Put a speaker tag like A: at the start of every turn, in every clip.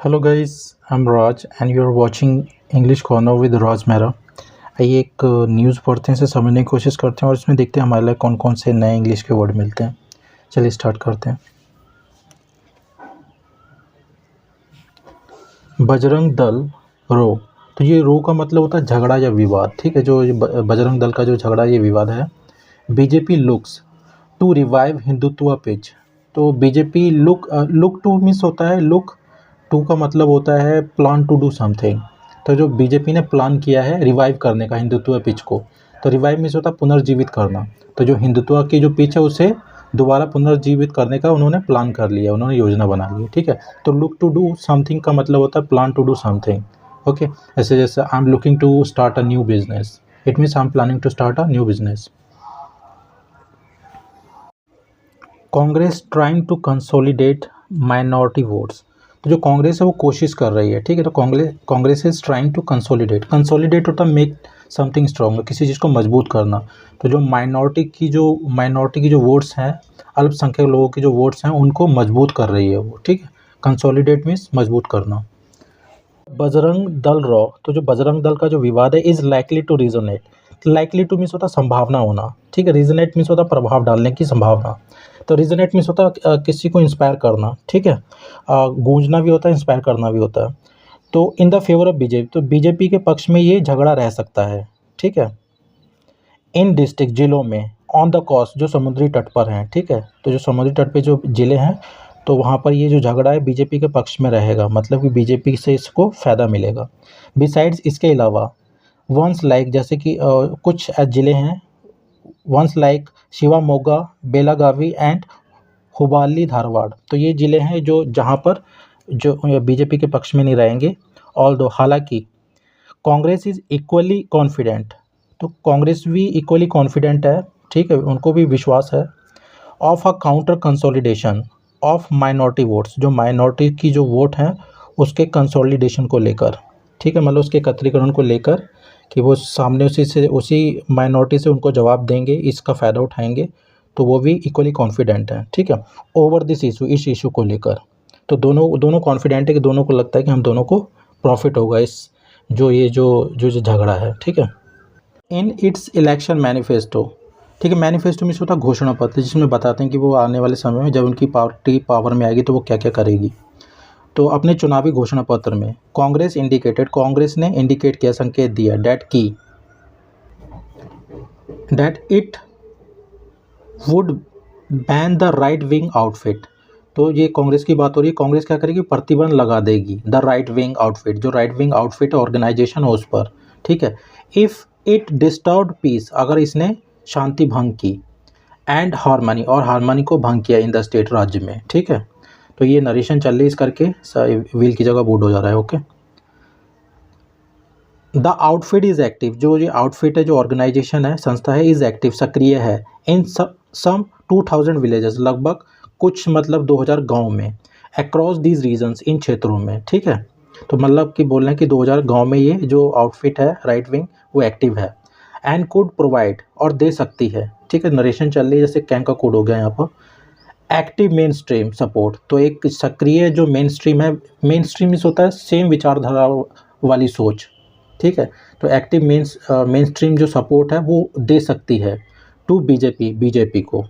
A: Hello guys, I am Raj and you are watching English Corner with Raj Mehra. आइए एक news पढ़ते हैं, इसे समझने की कोशिश करते हैं और इसमें देखते हैं हमारे लिए कौन कौन से नए इंग्लिश के वर्ड मिलते हैं। चलिए स्टार्ट करते हैं। बजरंग दल रो। तो ये रो का मतलब होता है झगड़ा या विवाद। ठीक है, जो ये बजरंग दल का जो झगड़ा ये विवाद है। BJP looks to revive Hindutva page. तो बीजेपी लुक टू मीन्स होता है लुक टू का मतलब होता है प्लान टू डू समथिंग। तो जो बीजेपी ने प्लान किया है रिवाइव करने का हिंदुत्व पिच को। तो रिवाइव मीन्स होता है पुनर्जीवित करना। तो जो हिंदुत्व की जो पिच है उसे दोबारा पुनर्जीवित करने का उन्होंने प्लान कर लिया, उन्होंने योजना बना ली है। ठीक है, तो लुक टू डू समथिंग का मतलब होता है plan to do something. Okay, ऐसे जैसे I am looking to start a new business, it means I am planning to start a new business. Congress trying to consolidate minority votes. तो जो कांग्रेस है वो कोशिश कर रही है। ठीक है, तो Congress is trying to consolidate होता है मेक समथिंग स्ट्रॉन्ग, किसी चीज़ को मजबूत करना। तो जो माइनॉरिटी की जो वोट्स हैं, अल्पसंख्यक लोगों की जो वोट्स हैं उनको मजबूत कर रही है वो। ठीक है, कंसोलिडेट मीन्स मजबूत करना। बजरंग दल रॉ। तो जो बजरंग दल का जो विवाद है is likely to resonate. Likely to means होता संभावना होना। ठीक है, रीजोनेट मीन्स होता प्रभाव डालने की संभावना। तो रीजोनेट मीन्स होता किसी को इंस्पायर करना। ठीक है, गूंजना भी होता है, इंस्पायर करना भी होता है। तो in the favour of BJP, तो बीजेपी के पक्ष में ये झगड़ा रह सकता है। ठीक है, इन डिस्ट्रिक्ट जिलों में ऑन द कोस्ट जो समुद्री तट पर हैं। ठीक है, तो जो समुद्री तट पे जो ज़िले हैं तो वहाँ पर ये जो झगड़ा है बीजेपी के पक्ष में रहेगा, मतलब कि बीजेपी से इसको फ़ायदा मिलेगा। बिसाइड्स इसके अलावा वंस लाइक जैसे कि कुछ ज़िले हैं ones like Shivamogga, Belagavi and Hubli Dharwad. तो ये ज़िले हैं जो जहाँ पर जो बीजेपी के पक्ष में नहीं रहेंगे। ऑल्दो हालांकि कांग्रेस इज़ इक्वली कॉन्फिडेंट। तो कांग्रेस भी इक्वली कॉन्फिडेंट है। ठीक है, उनको भी विश्वास है of a counter consolidation of minority votes, जो माइनॉरिटी की जो वोट हैं उसके कंसोलिडेशन को लेकर। ठीक है, मतलब उसके एकत्रीकरण को लेकर कि वो सामने उसी माइनॉरिटी से उनको जवाब देंगे, इसका फ़ायदा उठाएंगे। तो वो भी इक्वली कॉन्फिडेंट हैं। ठीक है, ओवर दिस इशू, इस इशू को लेकर। तो दोनों कॉन्फिडेंट है कि दोनों को लगता है कि हम दोनों को प्रॉफिट होगा इस जो झगड़ा है। ठीक है, इन इट्स इलेक्शन मैनिफेस्टो। ठीक है, मैनिफेस्टो मीन्स होता है घोषणा पत्र, जिसमें बताते हैं कि वो आने वाले समय में जब उनकी पार्टी पावर में आएगी तो वो क्या क्या करेगी। तो अपने चुनावी घोषणा पत्र में कांग्रेस ने इंडिकेट किया, संकेत दिया that it would ban the right wing outfit. तो ये कांग्रेस की बात हो रही है, कांग्रेस क्या करेगी, प्रतिबंध लगा देगी द राइट विंग आउटफिट, जो राइट विंग आउटफिट ऑर्गेनाइजेशन हो उस पर। ठीक है, इफ़ इट डिस्टर्ब पीस, अगर इसने शांति भंग की, एंड हारमोनी, और हारमोनी को भंग किया इन द स्टेट, राज्य में। ठीक है, तो ये नरेशन चल रही है इस करके व्हील की जगह बूट हो जा रहा है। Okay, the outfit is active. जो ये आउटफिट है, जो ऑर्गेनाइजेशन है, संस्था है, इज़ एक्टिव, सक्रिय है इन सम 2000 विलेजेस, लगभग कुछ मतलब 2000 गाँव में, अक्रॉस दीज रीजन्स, इन क्षेत्रों में। ठीक है, तो मतलब कि बोल रहे हैं कि 2000 गाँव में ये जो आउटफिट है राइट विंग वो एक्टिव है। एंड कुड प्रोवाइड, और दे सकती है। ठीक है, नरेशन चल रही है, जैसे कैंक का कोड हो गया यहाँ पर। एक्टिव मेन स्ट्रीम सपोर्ट, तो एक सक्रिय जो मेन स्ट्रीम है, मेन स्ट्रीम इस होता है सेम विचारधारा वाली सोच। ठीक है, तो एक्टिव मेन स्ट्रीम जो सपोर्ट है वो दे सकती है टू बीजेपी को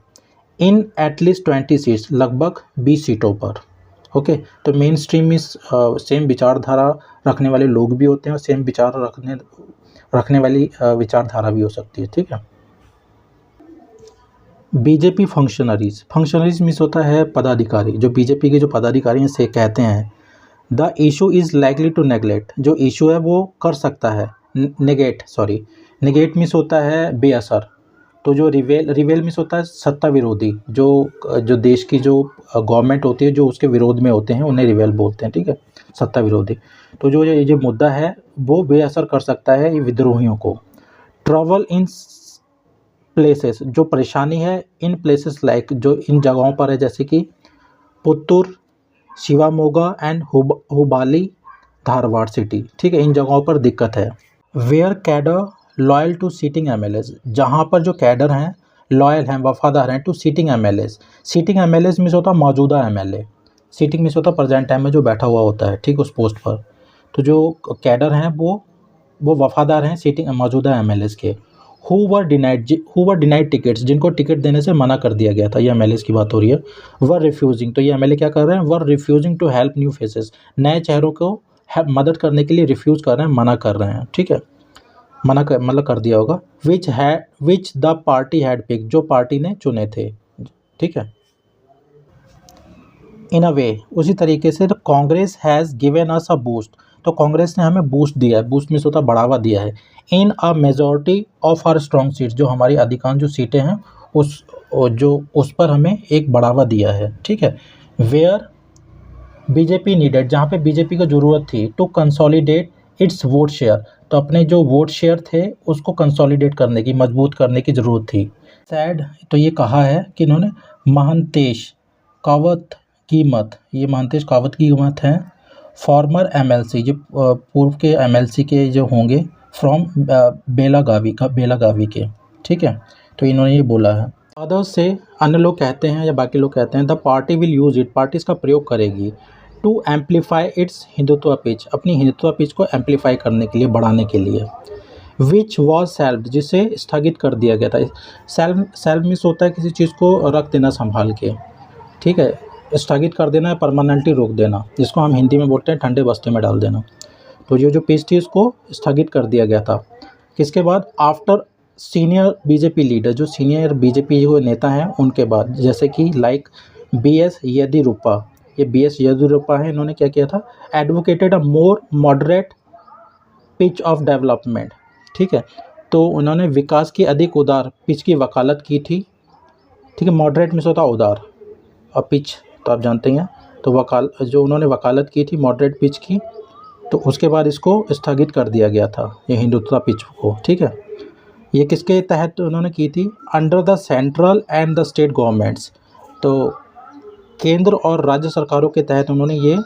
A: इन एटलीस्ट 20 सीट्स, लगभग 20 सीटों पर। ओके, तो मेन स्ट्रीम इस सेम विचारधारा रखने वाले लोग भी होते हैं और सेम विचार रखने वाली विचारधारा भी हो सकती है। ठीक है, बीजेपी फंक्शनरीज मीन्स होता है पदाधिकारी। जो बीजेपी के जो पदाधिकारी हैं से कहते हैं the issue is likely to neglect, जो इशू है वो कर सकता है नेगेट मीन्स होता है बेअसर। तो जो रिवेल मीन्स होता है सत्ता विरोधी, जो देश की जो गवर्नमेंट होती है जो उसके विरोध में होते हैं उन्हें रिवेल बोलते हैं। ठीक है, सत्ता विरोधी। तो जो ये मुद्दा है वो बेअसर कर सकता है ये विद्रोहियों को। ट्रबल इन प्लेसेस, जो परेशानी है इन प्लेसेस लाइक, जो इन जगहों पर है, जैसे कि पुत्तूर, शिवामोगा एंड हुबाली धारवाड़ सिटी। ठीक है, इन जगहों पर दिक्कत है। Where cadre loyal to sitting MLAs, जहाँ पर जो कैडर हैं लॉयल हैं, वफादार हैं to sitting MLAs. Sitting MLAs means होता है मौजूदा एमएलए, सीटिंग मीन्स होता है प्रेजेंट टाइम में जो बैठा हुआ होता है, ठीक, उस पोस्ट पर। तो जो कैडर हैं वो वफादार हैं सीटिंग मौजूदा एमएलएस के। हु वर डिनाइड टिकट्स, जिनको टिकट देने से मना कर दिया गया था, ये एमएलएस की बात हो रही है। वर रिफ्यूजिंग, तो ये एमएलए क्या कर रहे हैं, were refusing to help new faces, नए चेहरों को मदद करने के लिए रिफ्यूज़ कर रहे हैं, मना कर रहे हैं, ठीक है, मना कर मतलब कर दिया होगा। Which the party had pick, जो पार्टी ने चुने थे, ठीक है। इन अ वे, उसी तरीके से Congress has given us a boost, तो कांग्रेस ने हमें बूस्ट दिया है, बूस्ट मीन्स होता है बढ़ावा दिया है। In a majority of our strong seats, जो हमारी अधिकांश जो सीटें हैं उस पर हमें एक बढ़ावा दिया है, ठीक है। वेयर बीजेपी नीडेड, जहाँ पे बीजेपी को ज़रूरत थी, to consolidate its vote share, तो अपने जो वोट शेयर थे उसको कंसोलिडेट करने की, मजबूत करने की ज़रूरत थी। सैड, तो ये कहा है कि इन्होंने महंतेश कावत की मत, ये महंतेश कावत की मत हैं, फॉर्मर एमएलसी, जो पूर्व के एमएलसी के जो होंगे, फ्रॉम बेलागावी के, ठीक है। तो इन्होंने ये बोला है। अदर्स से अन्य लोग कहते हैं या बाकी लोग कहते हैं, the party will use it, party इसका प्रयोग करेगी, to amplify its Hindutva pitch, अपनी हिंदुत्व पिच को एम्पलीफाई करने के लिए, बढ़ाने के लिए। विच वॉज सेल्फ, जिसे स्थगित कर दिया गया था। सेल्फ मीन्स होता है किसी चीज़ को रख देना संभाल के, ठीक है, स्थगित कर देना है, परमानेंटली रोक देना, जिसको हम हिंदी में बोलते हैं ठंडे बस्ते में डाल देना। तो ये जो पेज थी इसको स्थगित कर दिया गया था, किसके बाद, आफ्टर सीनियर बीजेपी लीडर, जो सीनियर बीजेपी जो नेता हैं उनके बाद, जैसे कि लाइक बीएस येदियुरप्पा, ये बीएस येदियुरप्पा हैं, इन्होंने क्या किया था, advocated a more moderate pitch of development, ठीक है। तो उन्होंने विकास की अधिक उदार पिच की वकालत की थी, ठीक है, मॉडरेट मीन्स होता है उदार, और पिच तो आप जानते हैं, तो जो उन्होंने वकालत की थी मॉडरेट पिच की, तो उसके बाद इसको स्थगित कर दिया गया था, ये हिंदुत्व पिच को, ठीक है। ये किसके तहत उन्होंने की थी, under the central and the state governments, तो केंद्र और राज्य सरकारों के तहत उन्होंने ये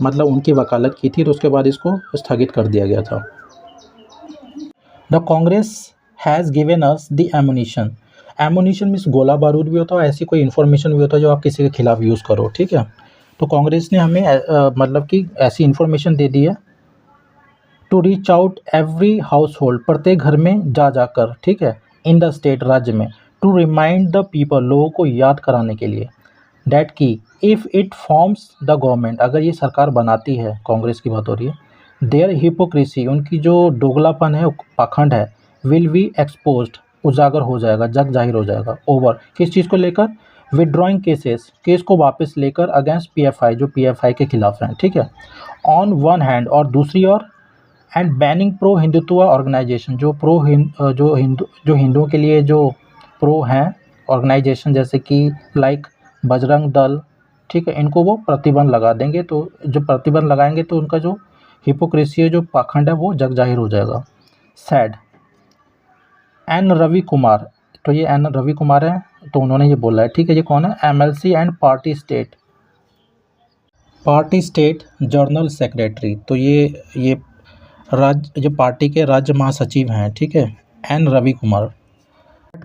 A: मतलब उनकी वकालत की थी, तो उसके बाद इसको स्थगित कर दिया गया था। The Congress has given us the ammunition, ammunition means गोला बारूद भी होता है, ऐसी कोई इन्फॉर्मेशन भी होता है जो आप किसी के खिलाफ यूज़ करो, ठीक है। तो कांग्रेस ने हमें मतलब कि ऐसी इन्फॉर्मेशन दे दी है, to reach out every household, प्रत्येक घर में जा जाकर, ठीक है, इन द स्टेट, राज्य में, टू रिमाइंड द पीपल, लोगों को याद कराने के लिए, डैट की if it forms the government, अगर ये सरकार बनाती है, कांग्रेस की बात हो रही है, देयर हिपोक्रेसी, उनकी जो दोगलापन है, पाखंड है, विल बी एक्सपोज्ड, उजागर हो जाएगा, जग जाहिर हो जाएगा, ओवर, किस चीज़ को लेकर, विड्रॉइंग केसेस, केस को वापस लेकर, अगेंस्ट पीएफआई, जो पीएफआई के खिलाफ हैं, ठीक है, ऑन वन हैंड, और दूसरी ओर, and banning pro Hindutva organisation, जो जो हिंदुओं के लिए जो प्रो हैं ऑर्गेनाइजेशन, जैसे कि लाइक बजरंग दल, ठीक है, इनको वो प्रतिबंध लगा देंगे, तो जो प्रतिबंध लगाएंगे तो उनका जो हिपोक्रेसी है, जो पाखंड है, वो जग जाहिर हो जाएगा। सैड, एन रवि कुमार, तो ये एन रवि कुमार है, तो उन्होंने ये बोला है, ठीक है, ये कौन है, MLC and party state journal secretary, तो ये जो पार्टी के राज्य महासचिव हैं, ठीक है, N Ravi Kumar.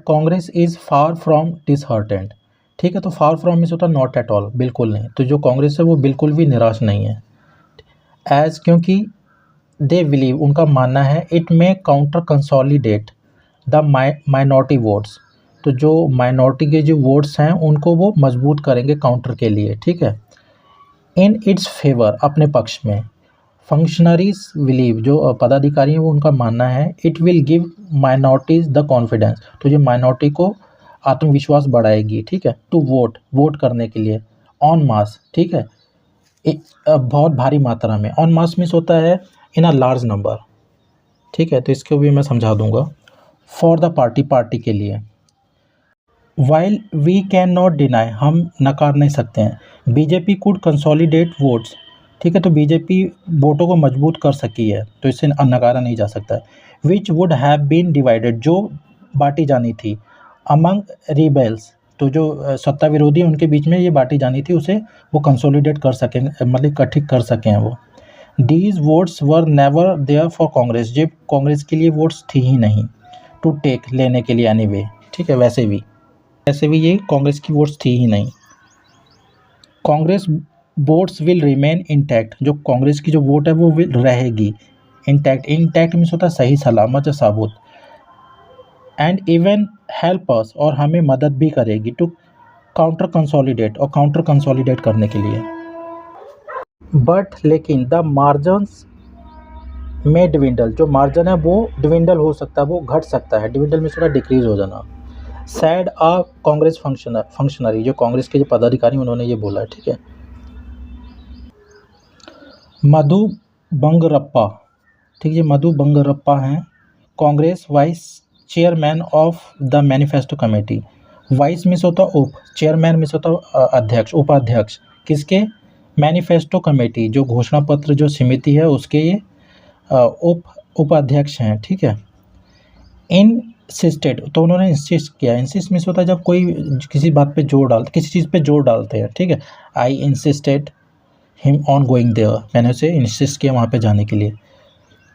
A: Congress is far from disheartened, ठीक है, तो फार फ्रॉम मीन्स होता है नॉट एट ऑल, बिल्कुल नहीं, तो जो कांग्रेस है वो बिल्कुल भी निराश नहीं है। एज, क्योंकि दे बिलीव, उनका मानना है, इट में counter consolidate the minority votes, तो जो माइनॉरिटी के जो वोट्स हैं उनको वो मजबूत करेंगे काउंटर के लिए, ठीक है। इन इट्स फेवर, अपने पक्ष में, फंक्शनरीज बिलीव, जो पदाधिकारी हैं वो उनका मानना है, it will give minorities the confidence, तो ये माइनॉरिटी को आत्मविश्वास बढ़ाएगी, ठीक है, टू वोट करने के लिए, ऑन मास, ठीक है, बहुत भारी मात्रा में, ऑन मास मीन्स होता है इन अ लार्ज नंबर, ठीक है, तो इसको भी मैं समझा दूंगा, फॉर द पार्टी के लिए। While we cannot deny, हम नकार नहीं सकते हैं, बीजेपी कुड कंसोलिडेट वोट्स, ठीक है, तो बीजेपी वोटों को मजबूत कर सकी है, तो इससे नकारा नहीं जा सकता है। Which would have been divided, जो बांटी जानी थी, अमंग रिबेल्स, तो जो सत्ता विरोधी उनके बीच में ये बांटी जानी थी, उसे वो कंसोलिडेट कर सकें, मतलब इकट्ठी कर सकें वो। These votes were never there for Congress, जब कांग्रेस के लिए वोट्स थी ही नहीं, टू टेक, लेने के लिए, एनीवे, ठीक है, वैसे भी ये कांग्रेस की वोट्स थी ही नहीं। Congress votes will remain intact, जो कांग्रेस की जो वोट है वो विल रहेगी इंटैक्ट। इंटैक्ट मीन्स होता है सही सलामत या साबुत। एंड इवन हेल्प अस, और हमें मदद भी करेगी टू काउंटर कंसोलिडेट, और काउंटर कंसोलिडेट करने के लिए। बट लेकिन द मार्जिन्स में डिविंडल, जो मार्जिन है वो डिविंडल हो सकता है, वो घट सकता है। डिविंडल में थोड़ा डिक्रीज हो जाना। सैड अ कांग्रेस फंक्शनरी, जो कांग्रेस के जो पदाधिकारी उन्होंने ये बोला है, ठीक है। मधु बंगरप्पा, ठीक है, मधु बंगरप्पा हैं Congress vice chairman of the manifesto committee. Vice miss होता उप, चेयरमैन मिस होता अध्यक्ष, उपाध्यक्ष किसके, मैनिफेस्टो कमेटी, जो घोषणा पत्र जो समिति है उसके ये उपाध्यक्ष हैं, ठीक है। इंसिस्टेड, तो उन्होंने इंसिस्ट किया। इंसिस्ट मिस होता है जब कोई किसी बात पे जोर डालते, किसी चीज़ पे जोर डालते हैं, ठीक है। I insisted him on going there, मैंने उसे इंसिस्ट किया वहाँ पे जाने के लिए।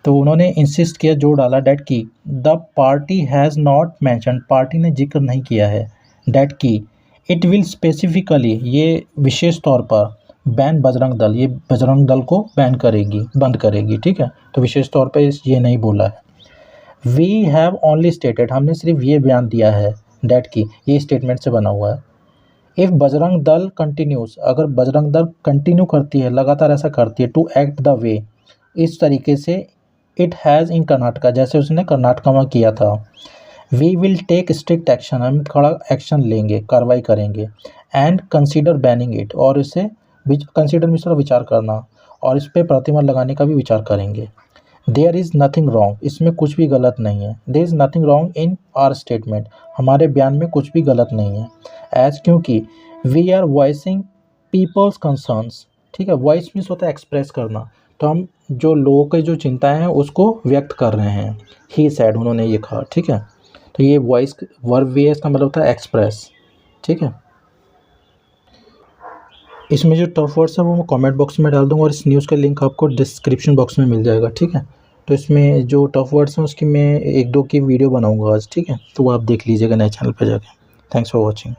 A: तो उन्होंने इंसिस्ट किया, जोर डाला, डैट की the party has not mention, party ने जिक्र नहीं किया है, डैट की इट विल स्पेसिफिकली, ये विशेष तौर पर बैन बजरंग दल, ये बजरंग दल को बैन करेगी, बंद करेगी, ठीक है। तो विशेष तौर पे ये नहीं बोला है। वी हैव ओनली स्टेटेड, हमने सिर्फ ये बयान दिया है, डैट की ये स्टेटमेंट से बना हुआ है। इफ़ बजरंग दल कंटिन्यूस, अगर बजरंग दल कंटिन्यू करती है, लगातार ऐसा करती है, टू एक्ट द वे, इस तरीके से इट हैज़ इन कर्नाटका, जैसे उसने कर्नाटका में किया था। We will take strict action, हम कड़ा एक्शन लेंगे, कार्रवाई करेंगे। एंड कंसीडर बैनिंग इट, और इसे कंसीडर में विचार करना, और इस पर प्रतिबंध लगाने का भी विचार करेंगे। देयर इज़ नथिंग रॉन्ग, इसमें कुछ भी गलत नहीं है। There is nothing wrong in our statement, हमारे बयान में कुछ भी गलत नहीं है। एज, क्योंकि we are voicing people's concerns, ठीक है। वॉइस मीन्स होता है एक्सप्रेस करना, तो हम जो लोगों की जो चिंताएं हैं उसको व्यक्त कर रहे हैं। ही सैड, उन्होंने ये कहा, ठीक है। तो ये वॉइस वर्ब वी है, इसका मतलब होता है एक्सप्रेस, ठीक है। इसमें जो टफ वर्ड्स है वो मैं कमेंट बॉक्स में डाल दूँगा, और इस न्यूज़ का लिंक आपको डिस्क्रिप्शन बॉक्स में मिल जाएगा, ठीक है। तो इसमें जो टफ वर्ड्स हैं उसकी मैं 1-2 की वीडियो बनाऊँगा आज, ठीक है। तो वो आप देख लीजिएगा नए चैनल पर जाके। Thanks for watching.